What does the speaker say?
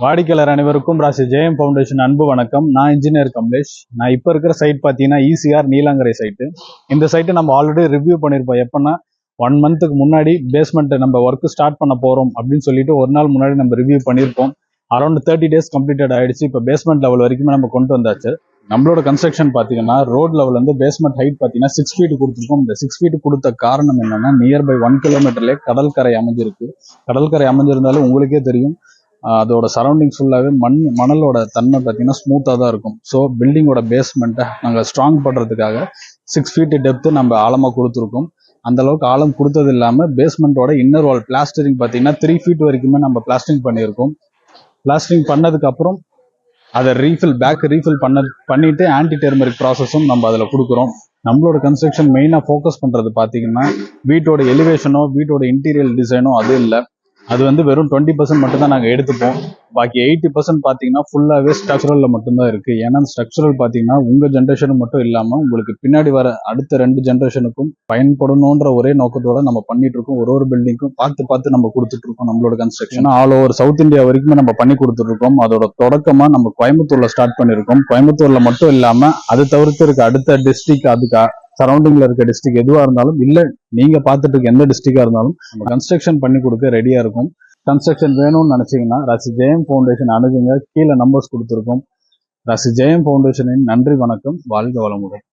வாடிக்கையாளர் அனைவருக்கும் ராசி ஜெயம் ஃபவுண்டேஷன் அன்பு வணக்கம். நான் இன்ஜினியர் கமலேஷ். நான் இப்போ இருக்கிற சைட் பார்த்தீங்கன்னா ஈசிஆர் நீலாங்கரை சைட்டு. இந்த சைட்டை நம்ம ஆல்ரெடி ரிவ்யூ பண்ணியிருப்போம். எப்போன்னா 1 மந்த்துக்கு முன்னாடி பேஸ்மெண்ட்டை நம்ம ஒர்க் ஸ்டார்ட் பண்ண போகிறோம் அப்படின்னு சொல்லிட்டு ஒரு நாள் முன்னாடி நம்ம ரிவ்யூ பண்ணியிருப்போம். அரௌண்ட் 30 days கம்ப்ளீட்டட் ஆயிடுச்சு. இப்போ பேஸ்மெண்ட் லெவல் வரைக்குமே நம்ம கொண்டு வந்தாச்சு. நம்மளோட கன்ஸ்ட்ரக்ஷன் பார்த்தீங்கன்னா ரோட் லெவல் வந்து பேஸ்மெண்ட் ஹைட் பார்த்தீங்கன்னா 6 feet கொடுத்துருக்கோம். இந்த 6 feet கொடுத்த காரணம் என்னன்னா, நியர்பை 1 kilometerலே கடற்கரை அமைஞ்சிருக்கு. கடற்கரை அமைஞ்சிருந்தாலும் உங்களுக்கே தெரியும், அதோட சரௌண்டிங்ஸ் ஃபுல்லாகவே மணலோட தன்மை பார்த்தீங்கன்னா ஸ்மூத்தாக தான் இருக்கும். ஸோ பில்டிங்கோட பேஸ்மெண்ட்டை நாங்கள் ஸ்ட்ராங் பண்ணுறதுக்காக 6 feet டெப்த்து நம்ம ஆழமாக கொடுத்துருக்கோம். அந்த அளவுக்கு ஆழம் கொடுத்தது இல்லாமல் பேஸ்மெண்ட்டோட இன்னர் வால் பிளாஸ்டரிங் பார்த்தீங்கன்னா 3 feet வரைக்குமே நம்ம பிளாஸ்டரிங் பண்ணியிருக்கோம். பிளாஸ்டரிங் பண்ணதுக்கப்புறம் அதை பேக் ரீஃபில் பண்ணிட்டு ஆன்டி டெர்மரிக் ப்ராசஸும் நம்ம அதில் கொடுக்குறோம். நம்மளோட கன்ஸ்ட்ரக்ஷன் மெயினாக ஃபோக்கஸ் பண்ணுறது பார்த்தீங்கன்னா வீட்டோட எலிவேஷனோ வீட்டோட இன்டீரியர் டிசைனோ அது இல்லை. அது வந்து வெறும் 20% மட்டும் தான் நாங்கள் எடுத்துப்போம். பாக்கி 80% பார்த்தீங்கன்னா ஃபுல்லாகவே ஸ்ட்ரக்சரலில் மட்டும்தான் இருக்குது. ஏன்னா ஸ்ட்ரக்சரல் பார்த்தீங்கன்னா உங்கள் ஜென்ரேஷனுக்கு மட்டும் இல்லாமல் உங்களுக்கு பின்னாடி வர அடுத்த 2 ஜென்ரேஷனுக்கும் பயன்படணுன்ற ஒரே நோக்கத்தோட நம்ம பண்ணிட்டு இருக்கோம். ஒரு பில்டிங்க்கும் பார்த்து நம்ம கொடுத்துட்டு இருக்கோம். நம்மளோட construction all over south India வரைக்கும் நம்ம பண்ணி கொடுத்துட்டு இருக்கோம். அதோட தொடக்கமாக நம்ம கோயம்புத்தூர்ல ஸ்டார்ட் பண்ணியிருக்கோம். கோயம்புத்தூர்ல மட்டும் இல்லாமல் அது தவிர்த்து இருக்க அடுத்த டிஸ்ட்ரிக்ட், அதுக்கு சரௌண்டிங்ல இருக்க டிஸ்ட்ரிக்ட் எதுவா இருந்தாலும், இல்ல நீங்க பார்த்துட்டு இருக்க எந்த டிஸ்ட்ரிக்டா இருந்தாலும் நம்ம கன்ஸ்ட்ரக்ஷன் பண்ணி கொடுக்க ரெடியா இருக்கும். கன்ஸ்ட்ரக்ஷன் வேணும்னு நினைச்சீங்கன்னா ராசி ஜெயம் ஃபவுண்டேஷன் அணுகுங்க. கீழே நம்பர்ஸ் கொடுத்துருக்கோம். ராசி ஜெயம் ஃபவுண்டேஷனின் நன்றி, வணக்கம், வாழ்க வளமுடன்.